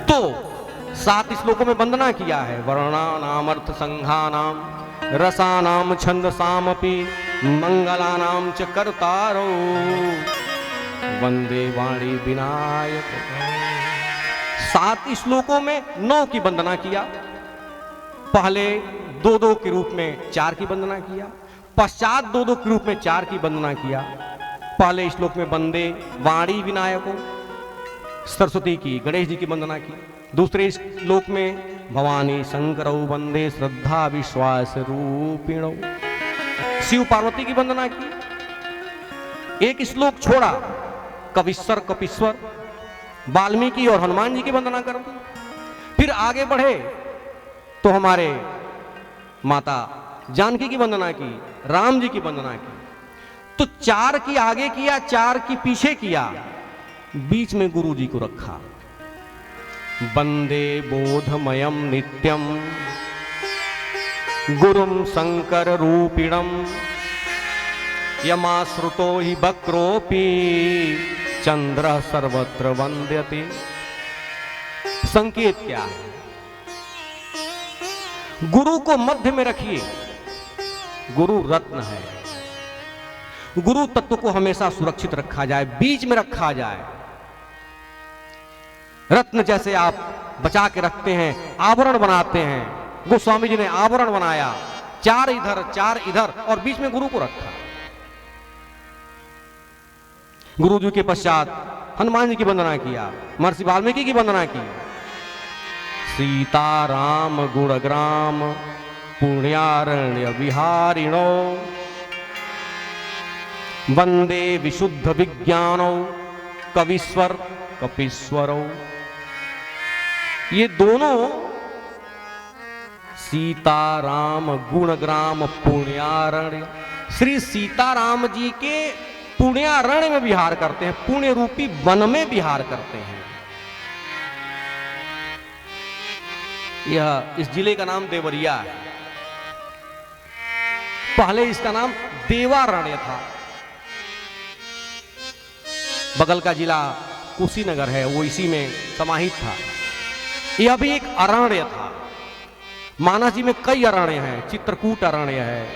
तो 7 श्लोकों में वंदना किया है। वर्णानाम अर्थ संघानाम रसानाम छंदसामपि मंगलानाम च कर्तारो वंदे वाणी विनायक। 7 श्लोकों में 9 की वंदना किया, पहले 2-2 के रूप में 4 की वंदना किया, पश्चात 2-2 के रूप में 4 की वंदना किया। पहले श्लोक में वंदे वाणी विनायको सरस्वती की, गणेश जी की वंदना की। दूसरे श्लोक में भवानी शंकरौ वंदे श्रद्धा विश्वास रूपिणौ, शिव पार्वती की वंदना की। एक श्लोक छोड़ा, कविश्वर कपीश्वर वाल्मीकि और हनुमान जी की वंदना कर दी। फिर आगे बढ़े तो हमारे माता जानकी की वंदना की, राम जी की वंदना की। तो 4 की आगे किया, 4 की पीछे किया, बीच में गुरु जी को रखा। वंदे बोधमयम नित्यम गुरुम शंकर रूपिणम यमाश्रुतो हि वक्रोपि चंद्र सर्वत्र वंद्यते। संकेत क्या है? गुरु को मध्य में रखिए, गुरु रत्न है। गुरु तत्व को हमेशा सुरक्षित रखा जाए, बीच में रखा जाए। रत्न जैसे आप बचा के रखते हैं, आभरण बनाते हैं, गोस्वामी जी ने आभरण बनाया, 4 इधर 4 इधर और बीच में गुरु को रखा। गुरु जी के पश्चात हनुमान जी की वंदना किया, महर्षि वाल्मीकि की वंदना की। सीता राम गुणग्राम पुण्यारण्य विहारिणो वंदे विशुद्ध विज्ञानो कविश्वर कपीश्वरो। ये दोनों सीताराम गुणग्राम पुण्यारण्य, श्री सीताराम जी के पुण्यारण्य में विहार करते हैं, पुण्य रूपी वन में विहार करते हैं। यह इस जिले का नाम देवरिया है। पहले इसका नाम देवारण्य था। बगल का जिला कुशीनगर है, वो इसी में समाहित था। यह भी एक अरण्य था। मानस जी में कई अरण्य हैं, चित्रकूट अरण्य है,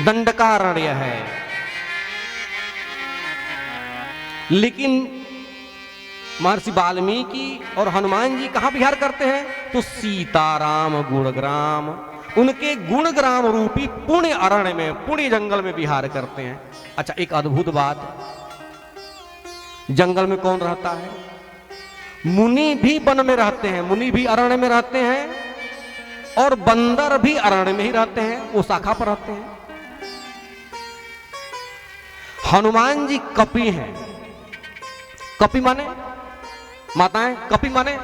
दंडकारण्य है, लेकिन महर्षि वाल्मीकि और हनुमान जी कहां विहार करते हैं? तो सीताराम गुणग्राम, उनके गुणग्राम रूपी पुण्य अरण्य में, पुण्य जंगल में विहार करते हैं। अच्छा, एक अद्भुत बात, जंगल में कौन रहता है? मुनि भी वन में रहते हैं, मुनि भी अरण्य में रहते हैं, और बंदर भी अरण्य में ही रहते हैं, वो शाखा पर रहते हैं। हनुमान जी कपि हैं। कपि माने माताएं, कपि माने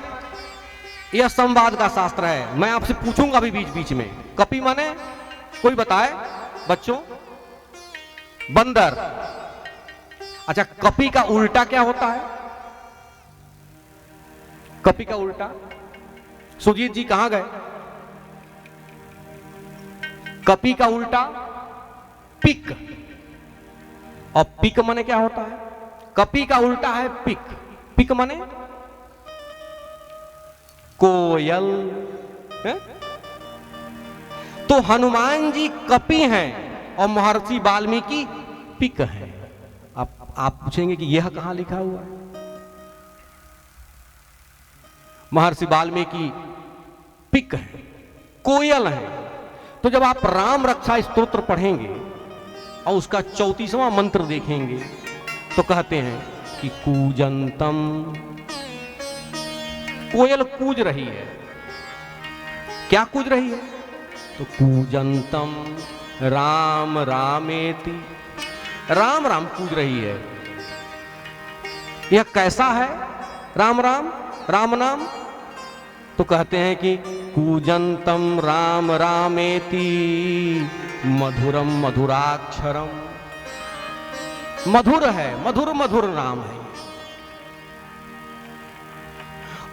यह संवाद का शास्त्र है। मैं आपसे पूछूंगा भी बीच बीच में, कपि माने कोई बताए बच्चों? बंदर। अच्छा, कपि का उल्टा क्या होता है? कपि का उल्टा, सुजीत जी कहां गए? कपि का उल्टा पिक, और पिक माने क्या होता है? कपि का उल्टा है पिक। पिक माने कोयल है? तो हनुमान जी कपि हैं और महर्षि वाल्मीकि पिक है। आप पूछेंगे कि यह कहां लिखा हुआ है? महर्षि वाल्मीकि पिक है, कोयल है। तो जब आप राम रक्षा स्तोत्र पढ़ेंगे और उसका 34वां मंत्र देखेंगे तो कहते हैं कि कूजंतम, कोयल कूज रही है। क्या कूज रही है? तो कूजंतम राम रामेति, राम राम कूज रही है। यह कैसा है राम राम, राम नाम? तो कहते हैं कि कूजंतम राम रामेति मधुरम मधुराक्षरम। मधुर है, मधुर मधुर नाम है।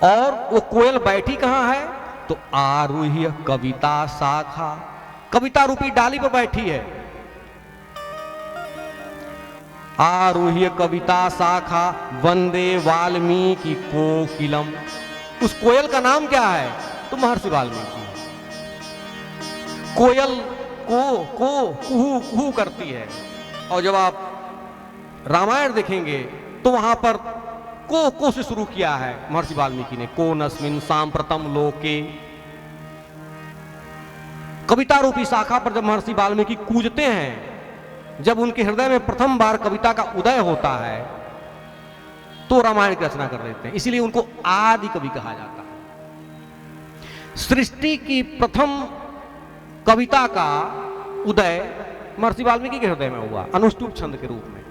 और वो कोयल बैठी कहां है? तो आरूह्य कविता शाखा, कविता रूपी डाली पर बैठी है। आरूह्य कविता शाखा वंदे वाल्मीकि कोकिलम। उस कोयल का नाम क्या है? तो महर्षि वाल्मीकि। कोयल कुहू कुहू करती है, और जब आप रामायण देखेंगे तो वहां पर को से शुरू किया है महर्षि वाल्मीकि ने। को नस्मिन सांप्रतम लोके। कविता रूपी शाखा पर जब महर्षि वाल्मीकि कूजते हैं, जब उनके हृदय में प्रथम बार कविता का उदय होता है, तो रामायण की रचना कर देते हैं। इसीलिए उनको आदि कवि कहा जाता है। सृष्टि की प्रथम कविता का उदय महर्षि वाल्मीकि के हृदय में हुआ, अनुष्टुप छंद के रूप में,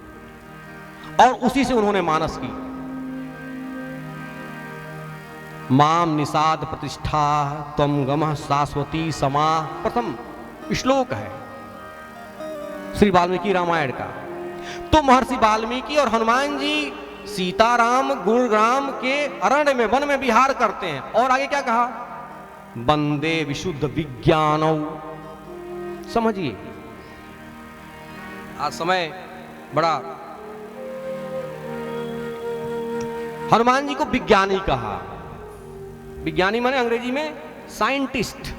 और उसी से उन्होंने मानस की। माम निषाद प्रतिष्ठा त्वम गमः शाश्वती समा, प्रथम श्लोक है श्री वाल्मीकि रामायण का। तो महर्षि वाल्मीकि और हनुमान जी सीताराम गुणग्राम के अरण्य में, वन में विहार करते हैं, और आगे क्या कहा? वंदे विशुद्ध विज्ञानौ। समझिए, आज समय बड़ा, हनुमान जी को विज्ञानी कहा। विज्ञानी माने अंग्रेजी में साइंटिस्ट,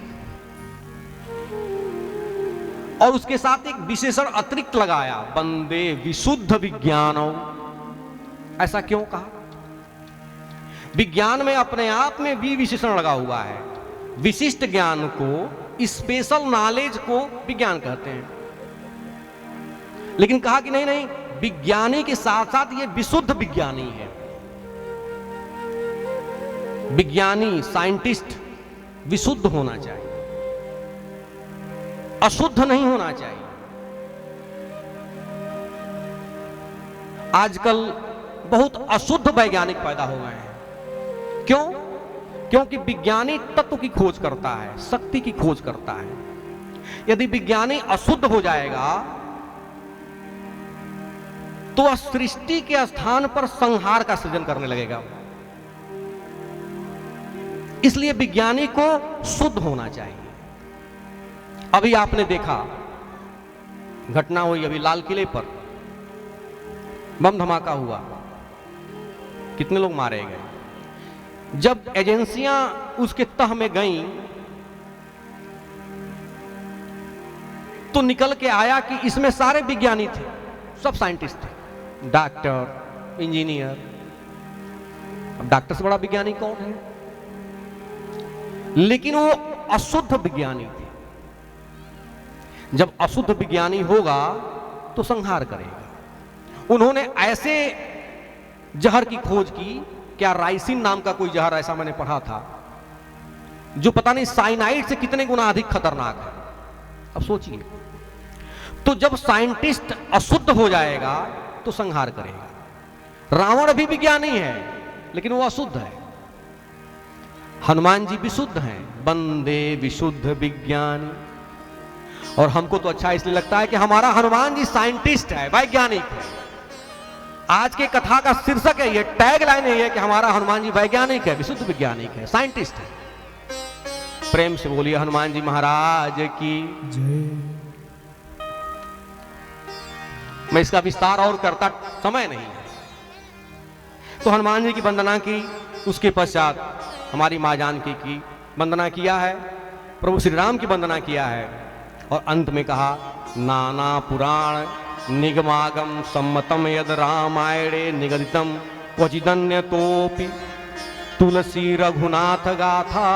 और उसके साथ एक विशेषण अतिरिक्त लगाया, वंदे विशुद्ध विज्ञानौ। ऐसा क्यों कहा? विज्ञान में अपने आप में भी विशेषण लगा हुआ है। विशिष्ट ज्ञान को, स्पेशल नॉलेज को विज्ञान कहते हैं, लेकिन कहा कि नहीं नहीं, विज्ञानी के साथ साथ ये विशुद्ध विज्ञानी है। विज्ञानी, साइंटिस्ट विशुद्ध होना चाहिए, अशुद्ध नहीं होना चाहिए। आजकल बहुत अशुद्ध वैज्ञानिक पैदा हो गए हैं। क्यों? क्योंकि विज्ञानी तत्व की खोज करता है, शक्ति की खोज करता है। यदि विज्ञानी अशुद्ध हो जाएगा तो वह सृष्टि के स्थान पर संहार का सृजन करने लगेगा। इसलिए विज्ञानी को शुद्ध होना चाहिए। अभी आपने देखा, घटना हुई अभी लाल किले पर, बम धमाका हुआ, कितने लोग मारे गए। जब एजेंसियां उसके तह में गईं तो निकल के आया कि इसमें सारे विज्ञानी थे, सब साइंटिस्ट थे, डॉक्टर, इंजीनियर। अब डॉक्टर से बड़ा विज्ञानी कौन है? लेकिन वो अशुद्ध विज्ञानी थे। जब अशुद्ध विज्ञानी होगा तो संहार करेगा। उन्होंने ऐसे जहर की खोज की, क्या राइसिन नाम का कोई जहर, ऐसा मैंने पढ़ा था, जो पता नहीं साइनाइड से कितने गुना अधिक खतरनाक है। अब सोचिए, तो जब साइंटिस्ट अशुद्ध हो जाएगा तो संहार करेगा। रावण भी विज्ञानी है लेकिन वो अशुद्ध है। हनुमान जी विशुद्ध हैं, वंदे विशुद्ध विज्ञानी। और हमको तो अच्छा इसलिए लगता है कि हमारा हनुमान जी साइंटिस्ट है, वैज्ञानिक है। आज के कथा का शीर्षक है, ये टैग लाइन है कि हमारा हनुमान जी वैज्ञानिक है, विशुद्ध वैज्ञानिक है, साइंटिस्ट है। प्रेम से बोलिए हनुमान जी महाराज की जय। मैं इसका विस्तार और करता, समय नहीं है। तो हनुमान जी की वंदना की, उसके पश्चात हमारी मां जानकी की वंदना किया है, प्रभु श्री राम की वंदना किया है, और अंत में कहा नाना पुराण निगमागम सम्मतम यद रामायणे निगदितम क्वचिदन्य तोपि तुलसी रघुनाथ गाथा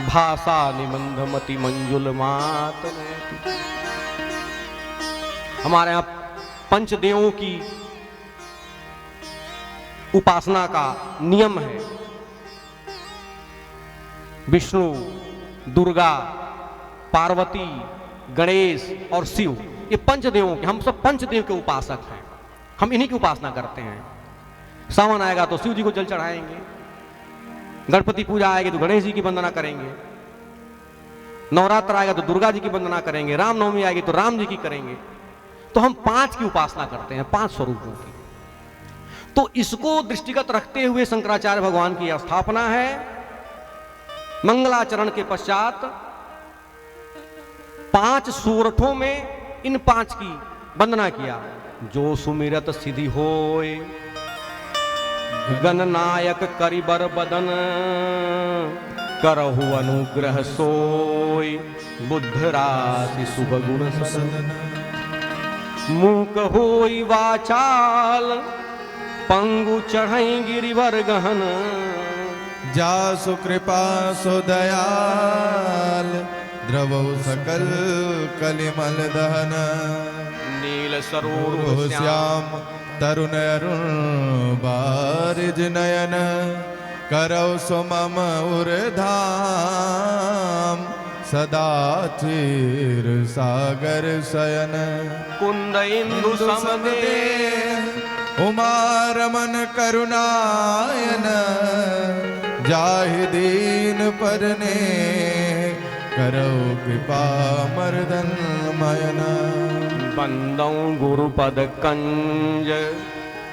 भाषा निबंधमति मंजुल मात। हमारे यहां पंचदेवों की उपासना का नियम है। विष्णु, दुर्गा, पार्वती, गणेश और शिव, ये पंचदेवों के, हम सब पंचदेव के उपासक हैं। हम इन्हीं की उपासना करते हैं। सावन आएगा तो शिव जी को जल चढ़ाएंगे, गणपति पूजा आएगी तो गणेश जी की वंदना करेंगे, नवरात्र आएगा तो दुर्गा जी की वंदना करेंगे, रामनवमी आएगी तो राम जी की करेंगे। तो हम पांच की उपासना करते हैं, पांच स्वरूपों की। तो इसको दृष्टिगत रखते हुए शंकराचार्य भगवान की स्थापना है। मंगलाचरण के पश्चात पांच सूरठों में इन पांच की वंदना किया। जो सुमिरत सिद्धि होय, गणनायक करिबर बदन, करहु अनुग्रह सोय, बुद्ध राशि शुभ गुण सदन। मूक होई वाचाल, पंगु चढ़ई गिरिवर गहन, जासु कृपा सो दयाल, द्रवौ सकल कलिमल दहन। नील सरोरुह श्याम तरुण अरुण बारिज नयन, करौ सो मम उरधाम, सदा चिर सागर शयन। कुंद इंदु समदे, उमा रमन करुणायन, जाहि दीन परने, करौ कृपा मर्दन मयन। बंदौ गुरुपद कंज,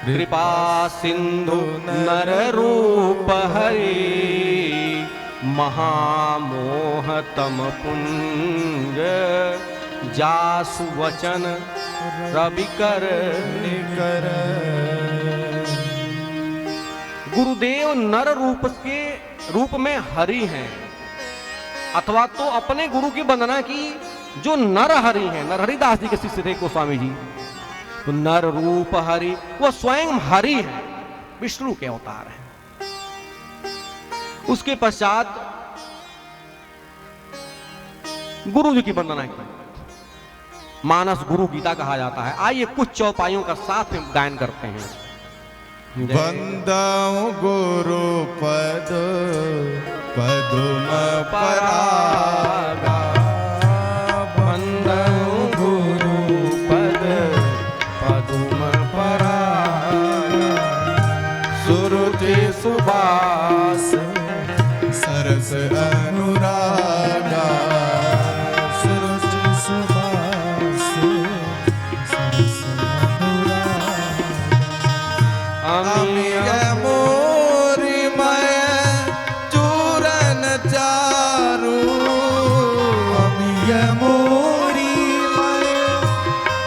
कृपा सिंधु नर रूप हरि, महामोह तम पुंज, जासु वचन रवि कर निकर। गुरुदेव नर रूप के रूप में हरि हैं, अथवा तो अपने गुरु की वंदना की जो नर हरि हैं। नरहरि दास जी के शिष्य थे गोस्वामी जी। तो नर रूप हरि, वो स्वयं हरि है, विष्णु के अवतार हैं। उसके पश्चात गुरु जी की वंदना की। मानस गुरु गीता कहा जाता है। आइए कुछ चौपाइयों का साथ में गायन करते हैं। वंदौ गुरु पद पदुम परागा, वंदौ गुरु पद पदुम परागा, सुरुचि सुबास सरस अनुरागा, सुरुचि सुबास सरस अनुरागा। अमिय मोरी मय चूरन चारू, अमिय मोरी मय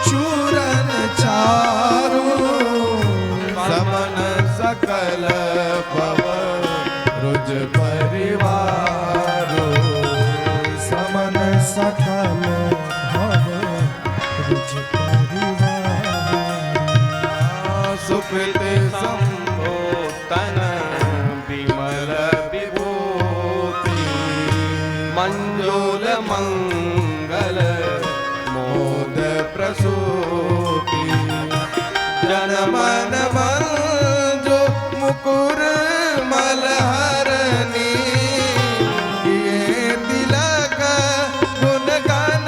चूरन चारू, समन सकल भव रुज परिवारो, समन सकल भव रुज परिवारो। सुकृति संभोतन विमल विभूति, मंजूल मंगल मोद प्रसूति, जनमन मंजु मुकुर मलहरनी, ये तिलक गुण गण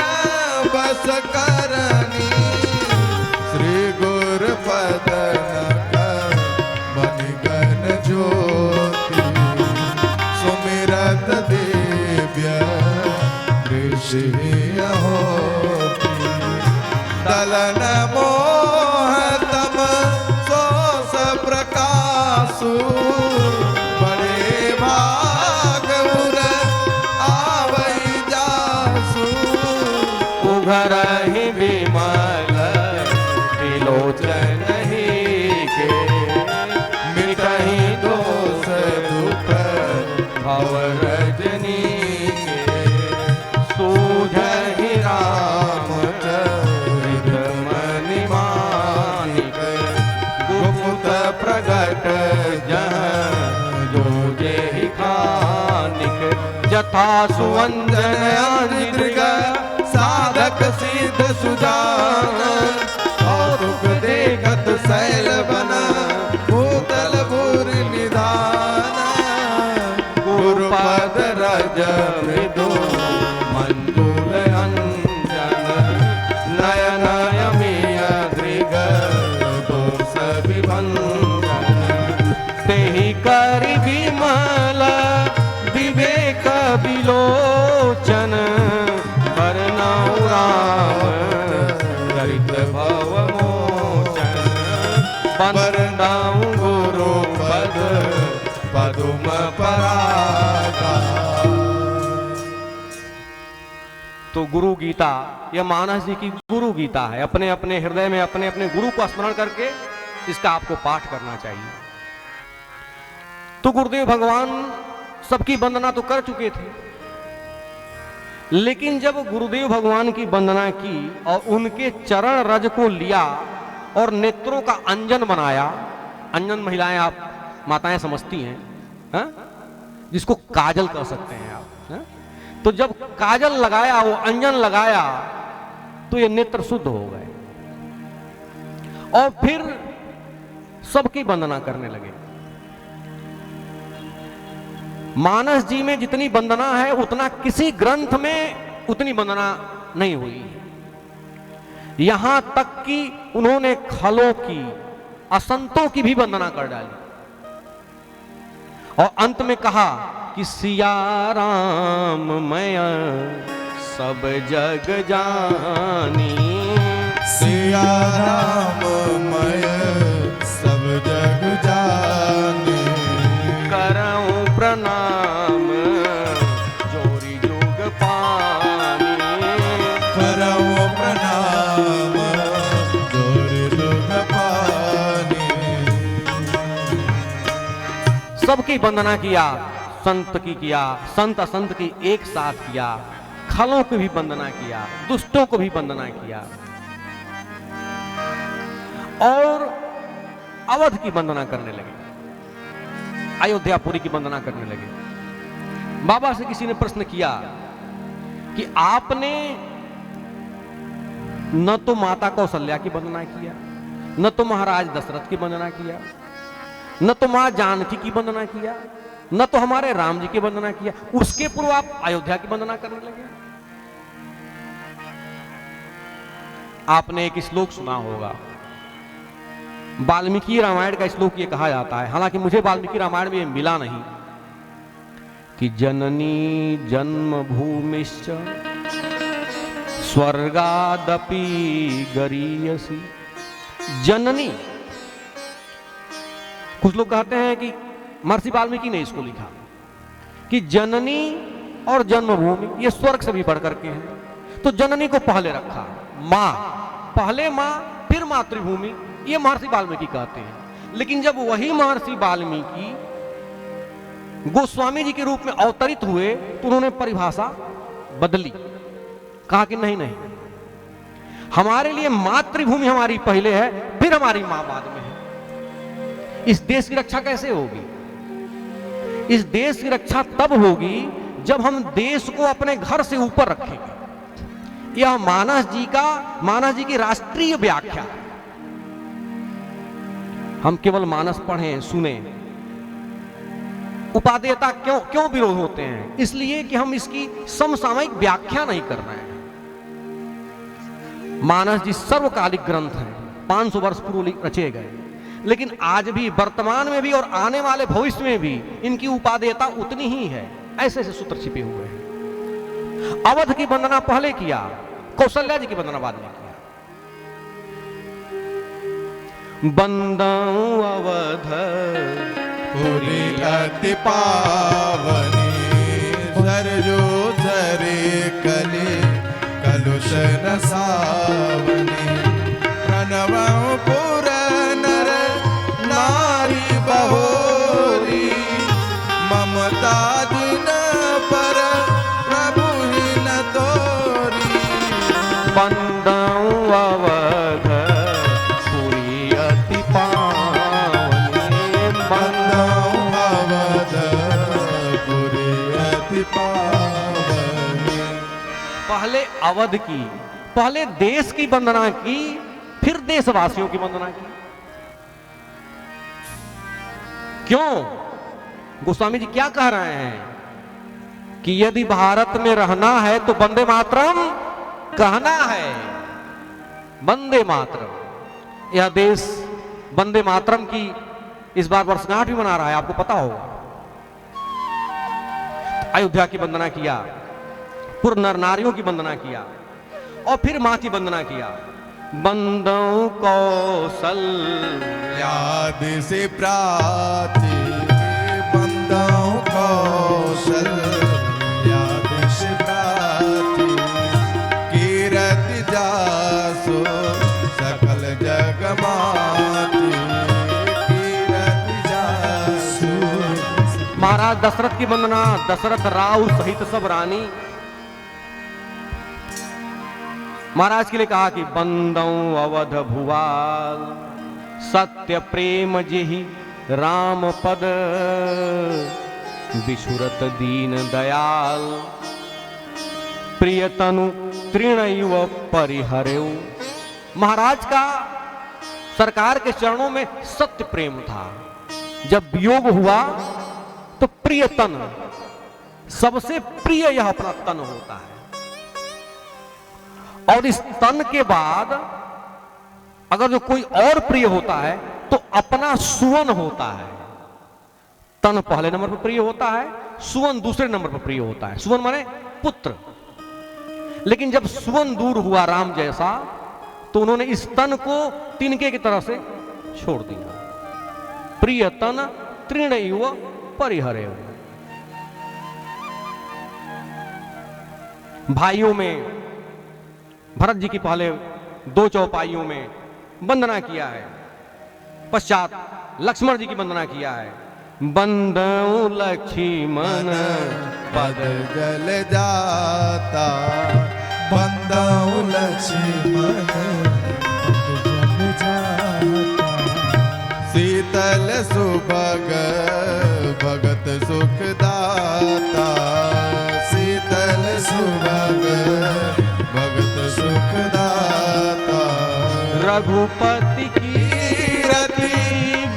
बस करनी, श्री गुरु पदनक बनिगन ज्योति, सुमिरत दिव्य ऋषि होती, दलन मोह तम सोस प्रकाशु, बड़े भाग उर आवै जासु, उघरहि विमल त्रिलोचन ही के, मिटहि दोष दुख भव रजनी के, सूझहि रामचरित मनि मानिक, गुप्त प्रगट जहाँ जो जेहि खानिक, जथा सुवंदन अंजृग साधक सिद्ध सुजान, और देखत शैल बना भूतल भूर निधान, गुरुपद रज मृदु मंजुल अंजन, नयन यमिय दृग दोष विभंजन, तेहि करि विमल विवेक विलोचन, बरनौ राम चरित भव मोचन, बरनौ गुरु पद पदुम परागा। तो गुरु गीता, यह मानस जी की गुरु गीता है। अपने अपने हृदय में अपने अपने गुरु को स्मरण करके इसका आपको पाठ करना चाहिए। तो गुरुदेव भगवान सबकी वंदना तो कर चुके थे, लेकिन जब गुरुदेव भगवान की वंदना की और उनके चरण रज को लिया और नेत्रों का अंजन बनाया, अंजन महिलाएं आप माताएं समझती हैं, हा? जिसको काजल कह सकते हैं आप, हा? तो जब काजल लगाया, वो अंजन लगाया, तो ये नेत्र शुद्ध हो गए और फिर सबकी वंदना करने लगे। मानस जी में जितनी वंदना है उतना किसी ग्रंथ में उतनी वंदना नहीं हुई। यहां तक कि उन्होंने खलों की, असंतों की भी वंदना कर डाली और अंत में कहा कि सिया राम मैं सब जग जानी, सिया राम मैं सब जग जानी, करऊं प्रणाम जोरी जोग पानी, करऊं प्रणाम जोरी जोग पानी। सबकी वंदना किया, संत की किया, संत असंत की एक साथ किया, खलों की भी वंदना किया, दुष्टों को भी वंदना किया और अवध की वंदना करने लगे, अयोध्यापुरी की वंदना करने लगे। बाबा से किसी ने प्रश्न किया कि आपने न तो माता कौशल्या की वंदना किया, न तो महाराज दशरथ की वंदना किया, न तो मां जानकी की वंदना किया, न तो हमारे राम जी की वंदना किया, उसके पूर्व आप अयोध्या की वंदना करने लगे। आपने एक श्लोक सुना होगा, वाल्मीकि रामायण का श्लोक ये कहा जाता है, हालांकि मुझे वाल्मीकि रामायण में ये मिला नहीं, कि जननी जन्म भूमिश्च स्वर्गादपि गरीयसी। जननी, कुछ लोग कहते हैं कि महर्षि वाल्मीकि ने इसको लिखा कि जननी और जन्मभूमि ये स्वर्ग से भी बढ़कर के हैं, तो जननी को पहले रखा, मां पहले, मां फिर मातृभूमि, ये महर्षि वाल्मीकि कहते हैं। लेकिन जब वही महर्षि वाल्मीकि गोस्वामी जी के रूप में अवतरित हुए तो उन्होंने परिभाषा बदली, कहा कि नहीं नहीं, हमारे लिए मातृभूमि हमारी पहले है, फिर हमारी मां बाद में है। इस देश की रक्षा कैसे होगी? इस देश की रक्षा तब होगी जब हम देश को अपने घर से ऊपर रखेंगे। यह मानस जी की राष्ट्रीय व्याख्या। हम केवल मानस पढ़ें सुने, उपादेयता क्यों विरोध होते हैं? इसलिए कि हम इसकी समसामयिक व्याख्या नहीं कर रहे हैं। मानस जी सर्वकालिक ग्रंथ हैं, 500 वर्ष पूर्व रचे गए, लेकिन आज भी, वर्तमान में भी और आने वाले भविष्य में भी इनकी उपादेयता उतनी ही है। ऐसे ऐसे सूत्र छिपे हुए हैं। अवध की वंदना पहले किया, कौशल्या जी की वंदना बाद में किया। बंदाऊं अवध पुरी अति पावनी, सरजो झरे कले कलुष न सावनी, प्रणवं पुर नर नारी बहोरी, ममता दिन पर प्रभु ही न तोरी। बंदाऊं अवध पुरी अति पावनी, बंदाऊं अवध पुरी अति पावनी। पहले अवध की, पहले देश की वंदना की, फिर देशवासियों की वंदना की। क्यों? गोस्वामी जी क्या कह रहे हैं कि यदि भारत में रहना है तो वंदे मातरम कहना है। वंदे मातरम, यह देश वंदे मातरम की इस बार वर्षगांठ भी मना रहा है, आपको पता होगा। अयोध्या की वंदना किया, पूर्व नर नारियों की वंदना किया और फिर मां की वंदना किया। बंदों कौशल याद से प्राची, बंदों कौशल याद से प्राची, महाराज दशरथ की वंदना, दशरथ राव सहित सब रानी। महाराज के लिए कहा कि बंदौ अवध भुवाल, सत्य प्रेम जेहि राम पद, बिछुरत दीन दयाल, प्रियतनु तृणयुव परिहरेउ। महाराज का सरकार के चरणों में सत्य प्रेम था। जब वियोग हुआ तो प्रियतन, सबसे प्रिय यह अपना तन होता है, और इस तन के बाद अगर जो कोई और प्रिय होता है तो अपना सुवन होता है। तन पहले नंबर पर प्रिय होता है, सुवन दूसरे नंबर पर प्रिय होता है। सुवन माने पुत्र। लेकिन जब सुवन दूर हुआ राम जैसा, तो उन्होंने इस तन को तिनके की तरह से छोड़ दिया। प्रिय तन तृणयुव परिहरेउ। भाइयों में भरत जी की पहले 2 चौपाइयों में वंदना किया है, पश्चात लक्ष्मण जी की वंदना किया है। बंदौ लक्ष्मण पद जल जाता, बंदौ लक्ष्मण पद जल जाता, शीतल सुभग भगत सुखदाता, शीतल सुभग भगत सुखदाता। रघुपति की रति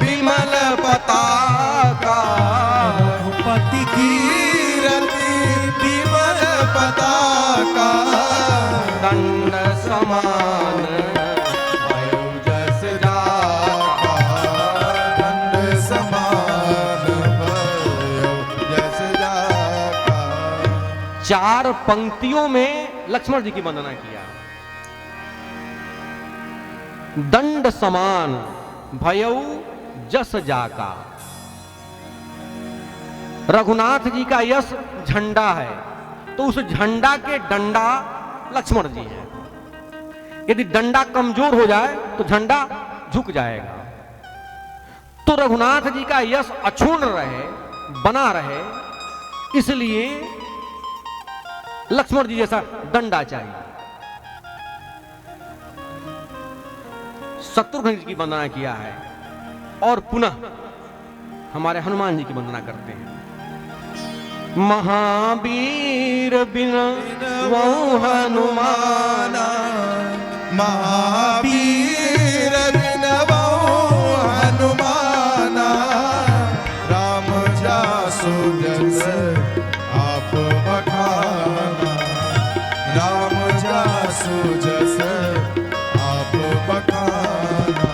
विमल पताका, रघुपति की रति विमल पताका, दंड समान भयो जस जाका, दंड समान भयो जस जाका। 4 पंक्तियों में लक्ष्मण जी की वंदना किया। दंड समान भयउ जस जाका। रघुनाथ जी का यश झंडा है, तो उस झंडा के डंडा लक्ष्मण जी है। यदि डंडा कमजोर हो जाए तो झंडा झुक जाएगा। तो रघुनाथ जी का यश अक्षुण्ण रहे, बना रहे, इसलिए लक्ष्मण जी जैसा डंडा चाहिए। शत्रुघ्न जी की वंदना किया है, और पुनः हमारे हनुमान जी की वंदना करते हैं। महावीर बिन वौ हनुमाना, महावीर बिन वौ हनुमाना, राम जासु जस आप बखाना, राम जासु जस आप बखाना।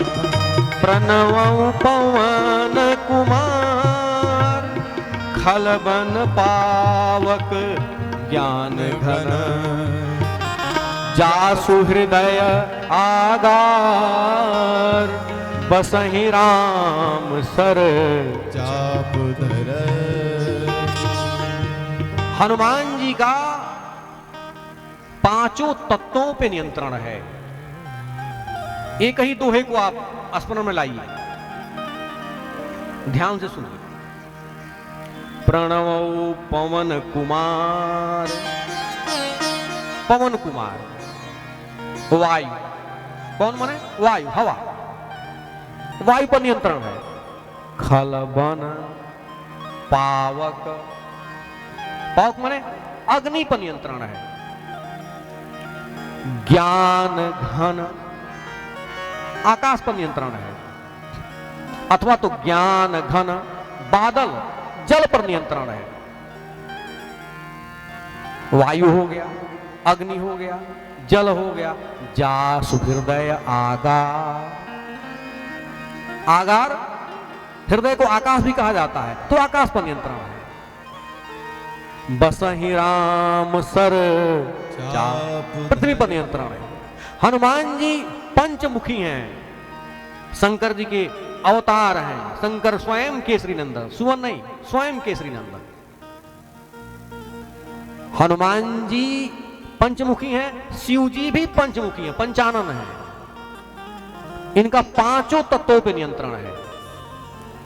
प्रणवं पवन कुमार, खलबन पावक ज्ञान घन, जासु हृदय आगार, बसहि राम सर चाप धर। हनुमान जी का 5 तत्वों पे नियंत्रण है। एक ही दोहे को आप स्मरण में लाइए, ध्यान से सुनिए। प्रणव पवन कुमार, पवन कुमार वायु, पवन माने वायु, हवा, वायु पर नियंत्रण है। खलबन पावक, पावक माने अग्नि पर नियंत्रण है। ज्ञान घन, आकाश पर नियंत्रण है, अथवा तो ज्ञान घन बादल, जल पर नियंत्रण है। वायु हो गया, अग्नि हो गया, जल हो गया, जासु हृदय आगार। आगार, हृदय को आकाश भी कहा जाता है, तो आकाश पर नियंत्रण है। बसहि राम सर चाप, पृथ्वी पर नियंत्रण है। हनुमान जी पंचमुखी हैं, शंकर जी के अवतार हैं। शंकर स्वयं केसरी नंदन, सुवन नहीं, स्वयं केसरी नंदन। हनुमान जी पंचमुखी हैं, शिव जी भी पंचमुखी हैं, पंचानन हैं। इनका 5 तत्वों पे नियंत्रण है।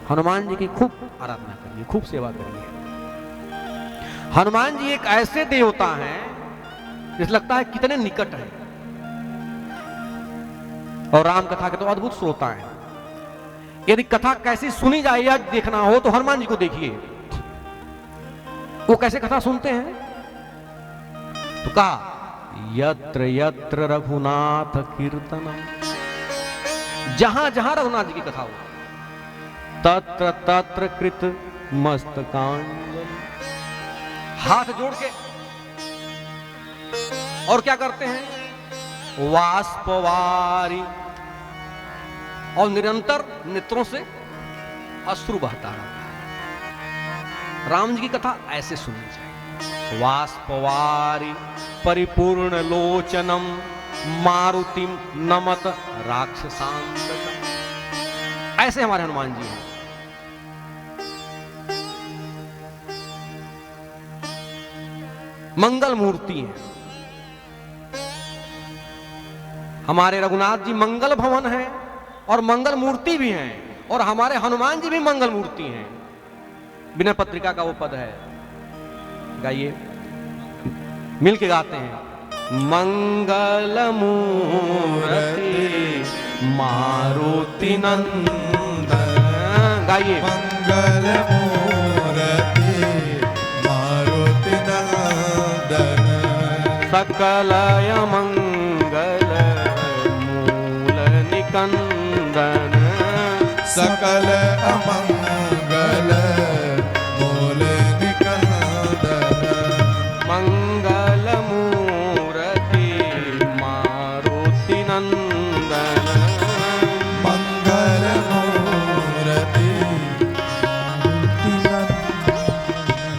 हनुमान जी की खूब आराधना करिए, खूब सेवा करिए। हनुमान जी एक ऐसे देवता हैं जिसे लगता है कितने निकट है, और राम कथा के तो अद्भुत श्रोता है। यदि कथा कैसी सुनी जाए या देखना हो तो हनुमान जी को देखिए, वो कैसे कथा सुनते हैं। तो कहा यत्र यत्र रघुनाथ कीर्तनम, जहां जहां रघुनाथ जी की कथा हो तत्र तत्र कृत मस्तकांजलि, हाथ जोड़ के और क्या करते हैं, वाष्पवारी, और निरंतर नेत्रों से अश्रु बहता रहता है। राम जी की कथा ऐसे सुननी चाहिए। वाष्पवारी परिपूर्ण लोचनम मारुतिम नमत राक्षसांतकम, ऐसे हमारे हनुमान जी हैं। मंगल मूर्ति है हमारे रघुनाथ जी, मंगल भवन है और मंगल मूर्ति भी हैं, और हमारे हनुमान जी भी मंगल मूर्ति हैं। विनय पत्रिका का वो पद है, गाइए, मिलके गाते हैं। मंगल मूर्ति मारुति नंदन, गाइए। मंगल मूर्ति मारुति नंदन, सकलय मंगल मूल निकंदन, सकल अमंगल मूल निकंदन, मंगल मूर्ति मारुति नंदन, मंगल मूर्ति मारुति नंदन,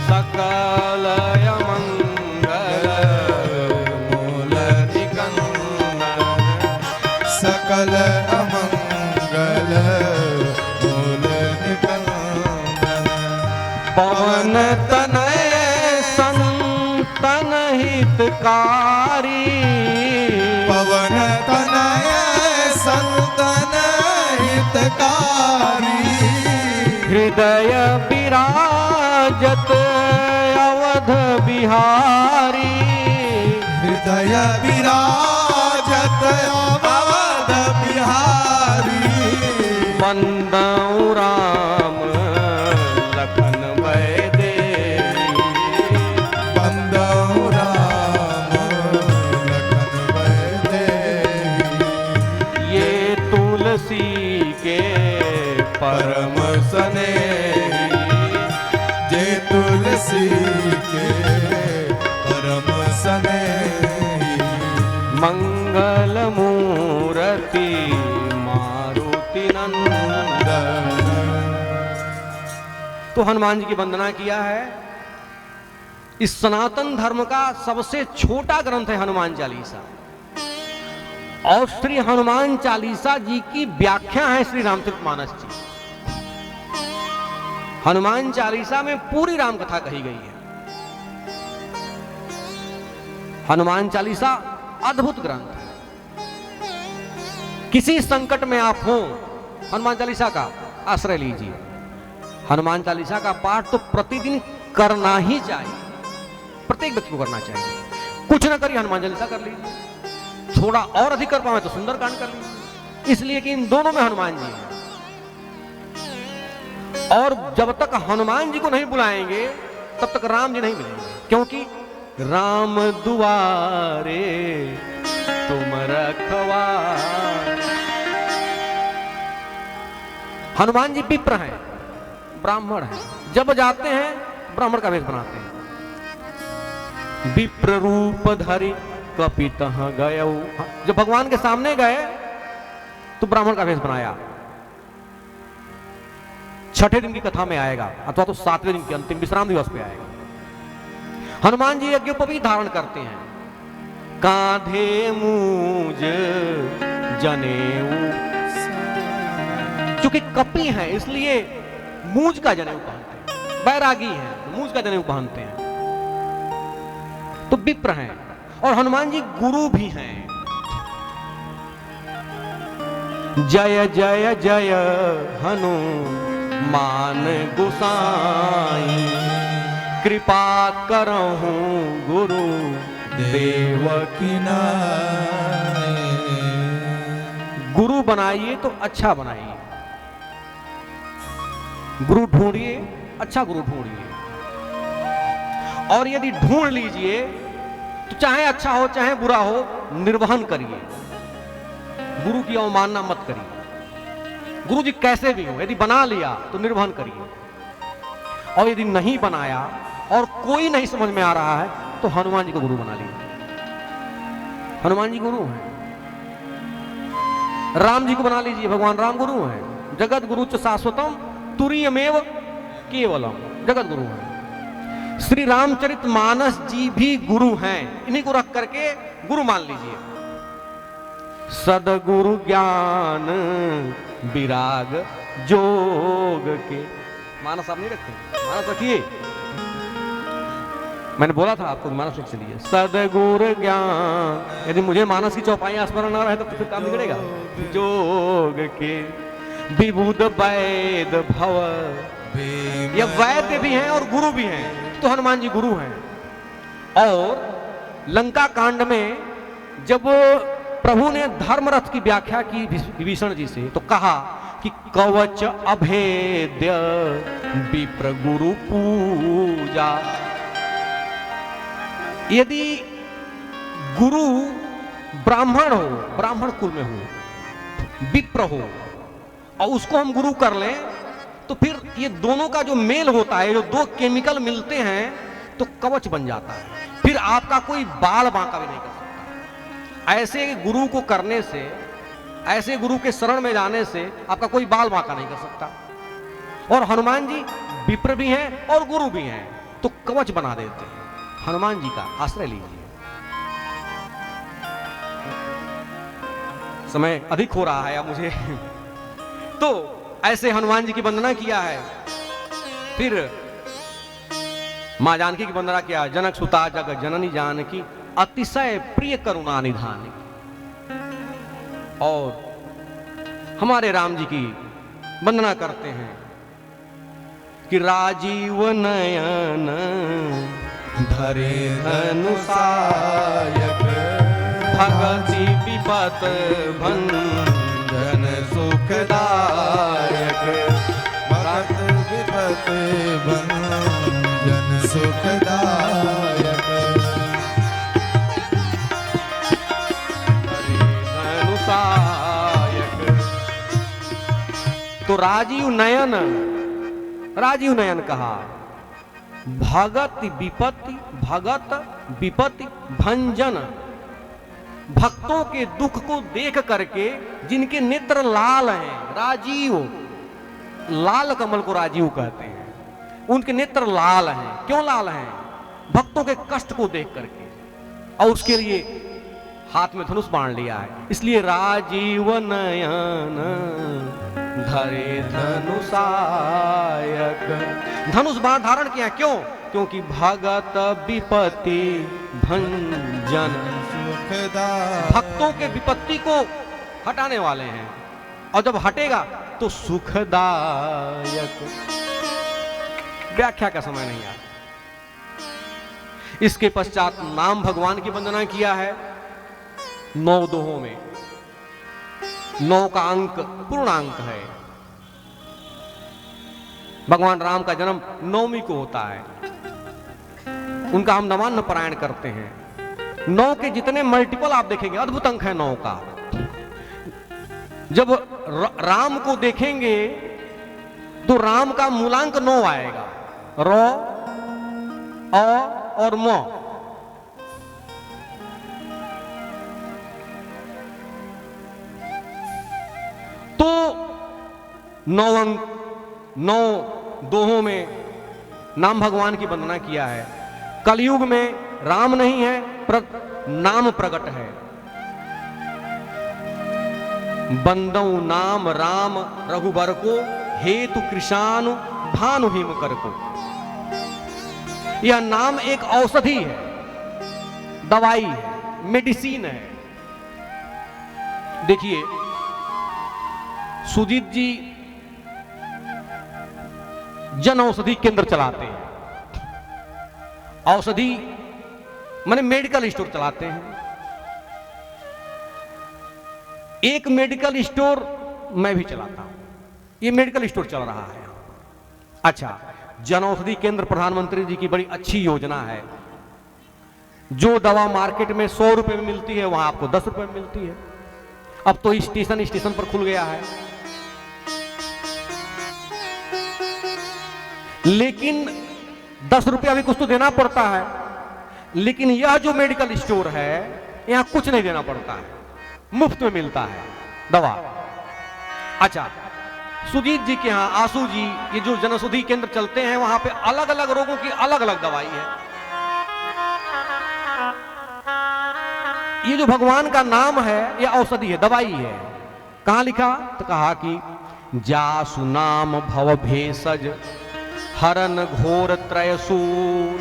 सकलय मंगल मूल निकंदन, सकल अमंगल मूल निकंदन, पवन तनय संतन हितकारी, पवन तनय संतन हितकारी, हृदय विराजत अवध बिहारी, हृदय विराजत अवध बिहारी, बंदौ राम लखन भय देवी, बंदौ राम लखन भय देवी, ये तुलसी के परम स्नेही, जे तुलसी के परम स्नेही, मंगल मूर्ति मारुति नंदन। तो हनुमान जी की वंदना किया है। इस सनातन धर्म का सबसे छोटा ग्रंथ है हनुमान चालीसा, और श्री हनुमान चालीसा जी की व्याख्या है श्री रामचरितमानस जी। हनुमान चालीसा में पूरी राम कथा कही गई है। हनुमान चालीसा अद्भुत ग्रंथ है। किसी संकट में आप हो, हनुमान चालीसा का आश्रय लीजिए। हनुमान चालीसा का पाठ तो प्रतिदिन करना ही चाहिए, प्रत्येक व्यक्ति को करना चाहिए। कुछ ना करिए, हनुमान चालीसा कर लीजिए। थोड़ा और अधिक कर पाए तो सुंदरकांड कर लीजिए, इसलिए कि इन दोनों में हनुमान जी हैं। और जब तक हनुमान जी को नहीं बुलाएंगे तब तक राम जी नहीं मिलेंगे, क्योंकि राम दुआरे तुम रखवारे। हनुमान जी विप्र हैं, ब्राह्मण हैं। जब जाते हैं ब्राह्मण का वेश बनाते हैं। विप्र रूप धरि कपितः गयौ, जब भगवान के सामने गए तो ब्राह्मण का वेश बनाया। छठे दिन की कथा में आएगा, अथवा तो 7वें दिन के अंतिम विश्राम दिवस पे आएगा। हनुमान जी यज्ञोपवीत धारण करते हैं। कांधे मूज जनेऊ, चूंकि कपि हैं इसलिए मूज का जनेऊ पहनते हैं। बैरागी हैं, मूज का जनेऊ पहनते हैं। तो विप्र हैं, और हनुमान जी गुरु भी हैं। जय जय जय हनुमान गोसाई, कृपा करहूं गुरु देव की नाय। गुरु बनाइए तो अच्छा बनाइए, गुरु ढूंढिए, अच्छा गुरु ढूंढिए। और यदि ढूंढ लीजिए तो चाहे अच्छा हो चाहे बुरा हो, निर्वहन करिए। गुरु की अवमानना मत करिए। गुरु जी कैसे भी हो, यदि बना लिया तो निर्वहन करिए, और यदि नहीं बनाया और कोई नहीं समझ में आ रहा है तो हनुमान जी को गुरु बना लीजिए। हनुमान जी गुरु हैं। राम जी को बना लीजिए, भगवान राम गुरु हैं। जगत गुरु च शाश्वतम तुरीयमेव केवलम, जगत गुरु हैं। श्री रामचरित मानस जी भी गुरु हैं, इन्हीं को रख करके गुरु मान लीजिए। सदगुरु ज्ञान विराग जोग के, मानस आप नहीं रखते, मानस रखिए। मैंने बोला था आपको मानस लिख चलिए। सदगुरु ज्ञान, यदि मुझे मानस की चौपाई स्मरण न रहे तो फिर काम बिगड़ेगा। जोग के विबुध वैद भव, ये वैद्य भी हैं और गुरु भी हैं, तो हनुमान जी गुरु हैं। और लंका कांड में जब प्रभु ने धर्मरथ की व्याख्या की विभीषण जी से, तो कहा कि कवच अभेद्य विप्र गुरु पूजा। यदि गुरु ब्राह्मण हो, ब्राह्मण कुल में हो, विप्र हो, और उसको हम गुरु कर लें, तो फिर ये दोनों का जो मेल होता है, जो दो केमिकल मिलते हैं, तो कवच बन जाता है। फिर आपका कोई बाल बांका भी नहीं कर सकता। ऐसे गुरु को करने से, ऐसे गुरु के शरण में जाने से आपका कोई बाल बांका नहीं कर सकता। और हनुमान जी विप्र भी हैं और गुरु भी हैं, तो कवच बना देते हैं। हनुमान जी का आश्रय लीजिए। समय अधिक हो रहा है अब मुझे तो ऐसे हनुमान जी की वंदना किया है। फिर मां जानकी की वंदना किया। जनक सुता जग जननी जानकी, अतिशय प्रिय करुणा निधान। और हमारे राम जी की वंदना करते हैं कि राजीव नयन धरे धनुषायक, भगति विपत भंजन सुखदायक। भगत विपत भंजन सुखदायक। धनुषायक। तो राजीव नयन, राजीव नयन कहा। भगत विपत्ति, भगत विपत्ति भंजन, भक्तों के दुख को देख करके जिनके नेत्र लाल हैं, राजीव, लाल कमल को राजीव कहते हैं, उनके नेत्र लाल हैं। क्यों लाल हैं? भक्तों के कष्ट को देख करके, और उसके लिए हाथ में धनुष बांध लिया है। इसलिए राजीव नयन धरे धनुषायक, धनुष बाण धारण किया। क्यों? क्योंकि भगत विपत्ति भंजन, भक्तों के विपत्ति को हटाने वाले हैं, और जब हटेगा तो सुखदायक। व्याख्या का समय नहीं है। इसके पश्चात नाम भगवान की वंदना किया है 9 दोहों में। 9 का अंक पूर्णांक है। भगवान राम का जन्म 9वीं को होता है, उनका हम नवान्न पारायण करते हैं। 9 के जितने मल्टीपल आप देखेंगे, अद्भुत अंक है 9 का। जब राम को देखेंगे तो राम का मूलांक 9 आएगा, र, अ और म। तो 9 अंक, 9 दोहों में नाम भगवान की वंदना किया है। कलयुग में राम नहीं है, पर नाम प्रकट है। बंदऊ नाम राम रघुबर को, हेतु कृषानु भानु हिम कर को। यह नाम एक औषधि है, दवाई है, मेडिसिन है। देखिए सुजीत जी जन औषधि केंद्र चलाते हैं। औषधि माने मेडिकल स्टोर चलाते हैं। एक मेडिकल स्टोर मैं भी चलाता हूं, ये मेडिकल स्टोर चल रहा है। अच्छा, जन औषधि केंद्र प्रधानमंत्री जी की बड़ी अच्छी योजना है। जो दवा मार्केट में 100 रुपए में मिलती है, वहां आपको 10 रुपए में मिलती है। अब तो स्टेशन स्टेशन पर खुल गया है। लेकिन 10 रुपया भी कुछ तो देना पड़ता है। लेकिन यह जो मेडिकल स्टोर है, यहां कुछ नहीं देना पड़ता है, मुफ्त में मिलता है दवा। अच्छा, सुजीत जी के यहां, आशु जी, ये जो जनौषधि केंद्र चलते हैं, वहां पे अलग अलग रोगों की अलग अलग दवाई है। ये जो भगवान का नाम है, ये औषधि है, दवाई है। कहां लिखा? तो कहा कि जासु नाम भव भेषज हरन घोर त्रयसूल।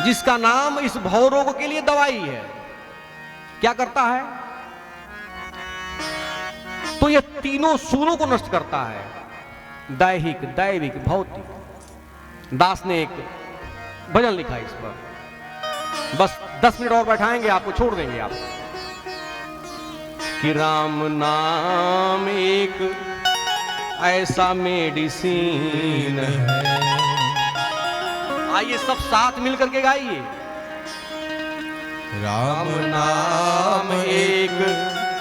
जिसका नाम इस भव रोग के लिए दवाई है, क्या करता है? तो ये तीनों सूलों को नष्ट करता है, दैहिक, दैविक, भौतिक। दास ने एक भजन लिखा है इस पर। बस 10 मिनट और बैठाएंगे आपको, छोड़ देंगे आप। कि राम नाम एक ऐसा मेडिसिन है। आइए सब साथ मिलकर के गाइए। राम नाम एक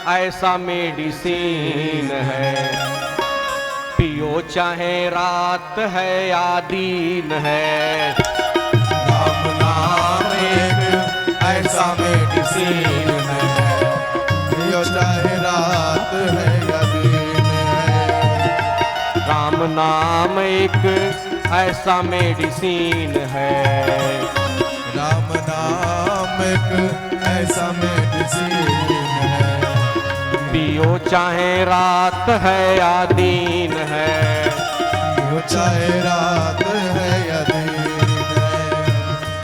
ऐसा मेडिसिन है, पियो चाहे रात है या दिन है। राम नाम एक ऐसा मेडिसिन है, पियो चाहे रात है या दिन है। राम नाम एक ऐसा मेडिसिन है, राम नाम एक ऐसा मेडिसिन है, पियो चाहे रात है या दिन है। पियो चाहे रात है या दिन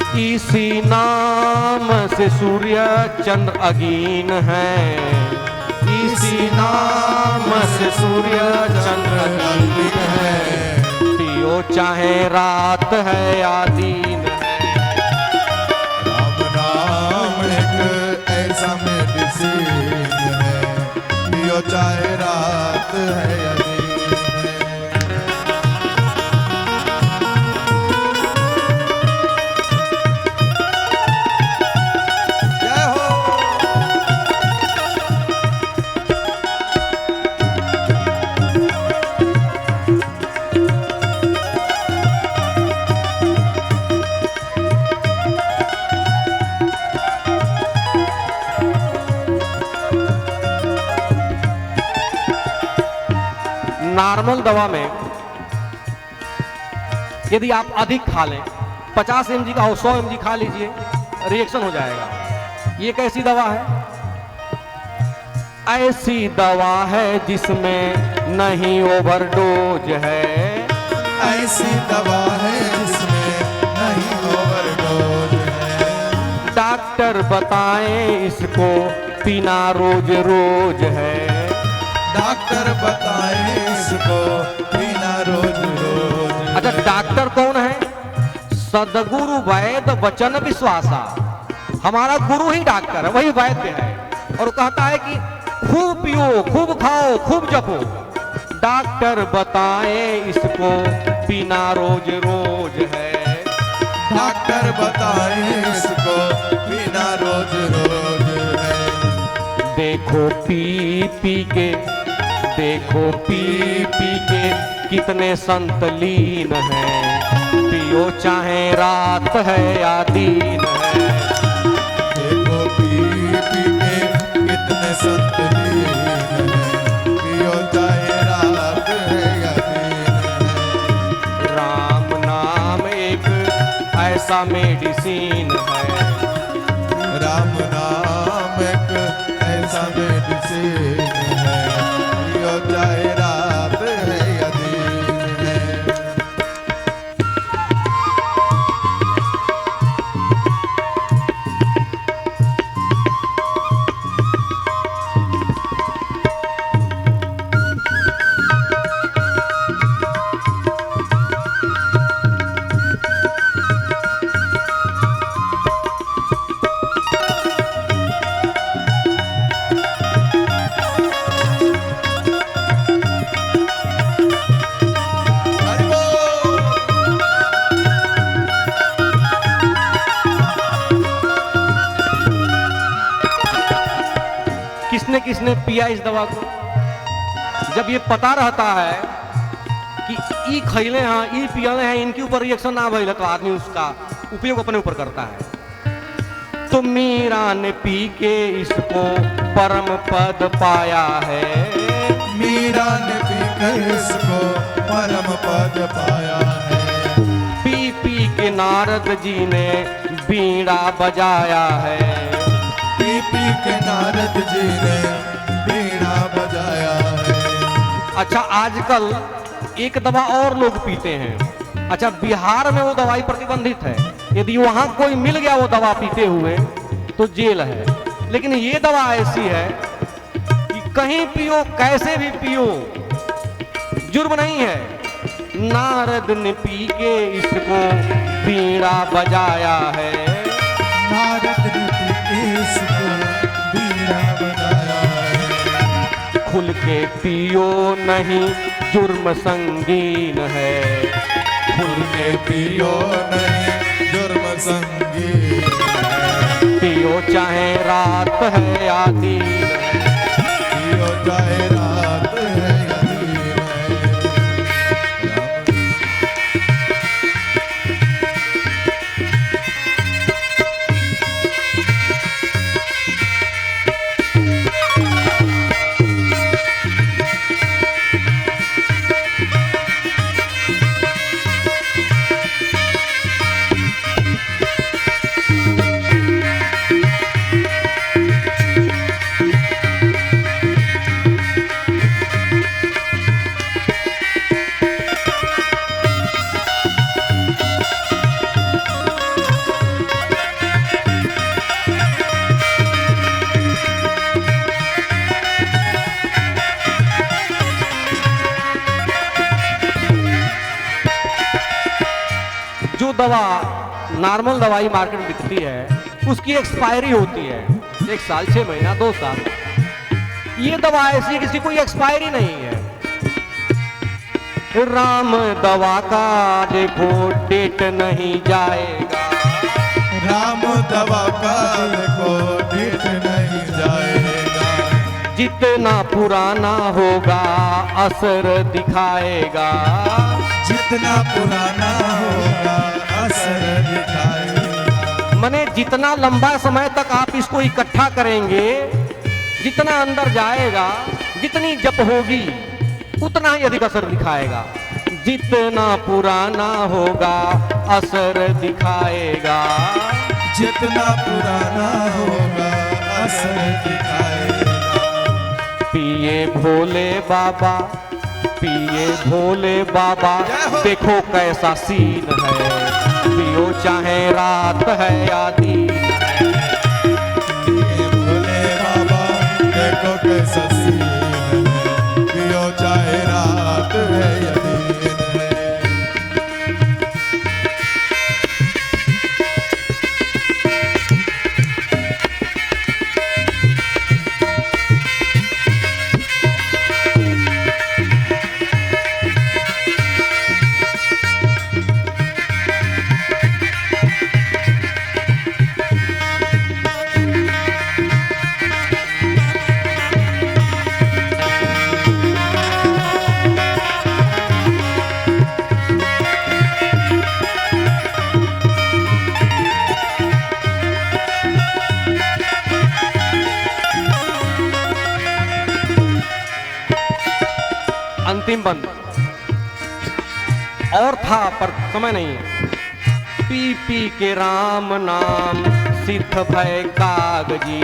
है। इसी नाम से सूर्य चंद्र अगीन है, इसी नाम से सूर्य चंद्र अगीन है। पियो चाहे रात है या दिन है। राम नाम एक ऐसा मेडिसिन है, पियो चाहे रात है या दिन है। जय हो। नॉर्मल दवा में यदि आप अधिक खा लें, 50 mg का हो, 100 mg खा लीजिए, रिएक्शन हो जाएगा। ये कैसी दवा है? ऐसी दवा है जिसमें नहीं ओवरडोज है, ऐसी दवा है जिसमें नहीं ओवरडोज है। डॉक्टर बताएं इसको पीना रोज रोज है। डॉक्टर बताए इसको पीना रोज रोज। अच्छा, डॉक्टर कौन है? सदगुरु वैद वचन विश्वासा। हमारा गुरु ही डॉक्टर है, वही वैद्य है। और कहता है कि खूब पियो, खूब खाओ, खूब जपो। डॉक्टर बताए इसको पीना रोज रोज है। डॉक्टर बताए इसको पीना रोज रोज है। देखो पी पी के, देखो पी पी के कितने संत लीन हैं। पियो चाहे रात है या दिन है। देखो पी पी के कितने संत लीन हैं, पियो चाहे रात है या दिन है। राम नाम एक ऐसा मेडिसिन है, राम नाम एक ऐसा मेडिसिन है, पियो चाहे रात है या दिन है। किसने पिया इस दवा को? जब ये पता रहता है कि ई खैले हैं, ई पियले हैं, इनके ऊपर रिएक्शन ना भइल तो आदमी उसका उपयोग अपने ऊपर करता है। तो मीरा ने पी के इसको परम पद पाया है। मीरा ने पीकर इसको परम पद पाया है। पी पी के नारद जी ने बीड़ा बजाया है। पी पी के नारद जी ने बीड़ा बजाया है। अच्छा, आजकल एक दवा और लोग पीते हैं। अच्छा, बिहार में वो दवाई प्रतिबंधित है। यदि वहां कोई मिल गया वो दवा पीते हुए तो जेल है। लेकिन ये दवा ऐसी है कि कहीं पियो, कैसे भी पियो, जुर्म नहीं है। नारद ने पी के इसको बीड़ा बजाया है। नारद ने पी के इसको बीड़ा बजाया है। खुल के पियो नहीं जुर्म संगीन है। खुल के पियो नहीं जुर्म संगीन है। पियो चाहे रात है या दिन है। पियो चाहे रात है या दिन है। जो दवा नॉर्मल दवाई मार्केट में बिकती है उसकी एक्सपायरी होती है 1 साल, 6 महीना, 2 साल। ये दवा ऐसी किसी कोई एक्सपायरी नहीं है। राम दवा का देखो डेट नहीं जाएगा। राम दवा का देखो डेट नहीं जाएगा। जितना पुराना होगा असर दिखाएगा। जितना पुराना होगा असर दिखाएगा। माने जितना लंबा समय तक आप इसको इकट्ठा करेंगे, जितना अंदर जाएगा, जितनी जप होगी उतना ही अधिक असर दिखाएगा। जितना पुराना होगा असर दिखाएगा। जितना पुराना होगा असर दिखाएगा। पिए भोले बाबा, पिए भोले बाबा, देखो कैसा सीन है। पियो चाहे रात है या दिन है। पिए भोले बाबा, देखो कैसा सीन है। पियो चाहे रात है या दिन है। अंतिम बंद और था पर समय नहीं है। पी पी के राम नाम सिद्ध भय कागजी।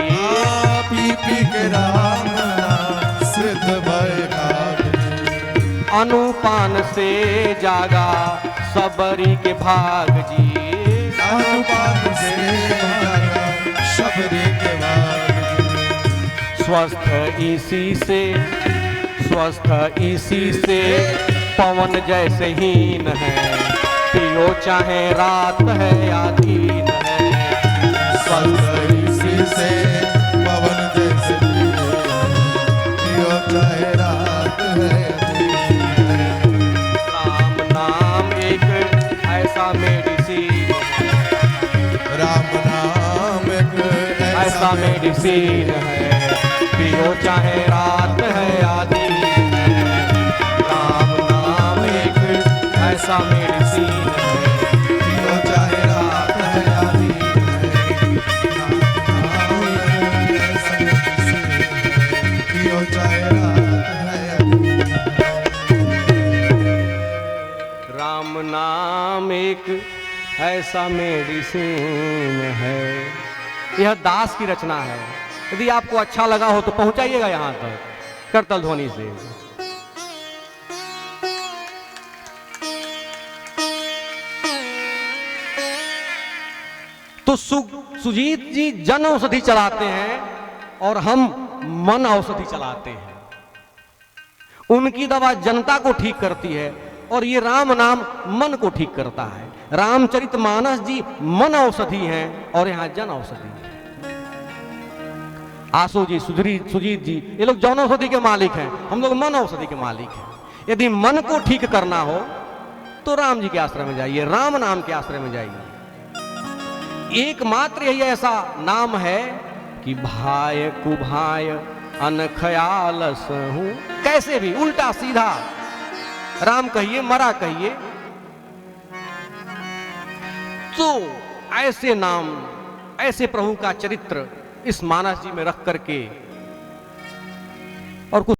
पी पी के राम नाम सिद्ध भय कागजी। अनुपान से जागा सबरी के भाग जी। अनुपान से जागा सबरी के भाग जी। स्वस्थ इसी से, स्वस्थ इसी से पवन जैसे हीन है। पियो चाहे रात है या दिन है। स्वस्थ इसी से पवन जैसे हीन है। पियो चाहे रात है या दिन है। राम नाम एक ऐसा मेडिसिन है। राम नाम एक ऐसा मेडिसिन है। पियो चाहे रात है या दिन है, राम नाम एक ऐसा मेडिसिन है। पियो चाहे रात है या दिन है, नाम ऐसा मेडिसिन है। पियो चाहे रात है या दिन है। राम नाम एक ऐसा मेडिसिन है। यह दास की रचना है। यदि आपको अच्छा लगा हो तो पहुंचाइएगा यहां तक करतल ध्वनि से। तो सुजीत जी जन औषधि चलाते हैं और हम मन औषधि चलाते हैं। उनकी दवा जनता को ठीक करती है और ये राम नाम मन को ठीक करता है। रामचरितमानस जी मन औषधि हैं और यहां जन औषधि है। आशु जी, सुजीत जी, ये लोग जन औषधि के मालिक हैं, हम लोग मन औषधि के मालिक हैं। यदि मन को ठीक करना हो तो राम जी के आश्रय में जाइए, राम नाम के आश्रय में जाइए। एकमात्र यही ऐसा नाम है कि भाय कुभाय अनखयालस हूं। कैसे भी उल्टा सीधा राम कहिए, मरा कहिए, तो ऐसे नाम, ऐसे प्रभु का चरित्र इस मानस जी में रख करके और कुछ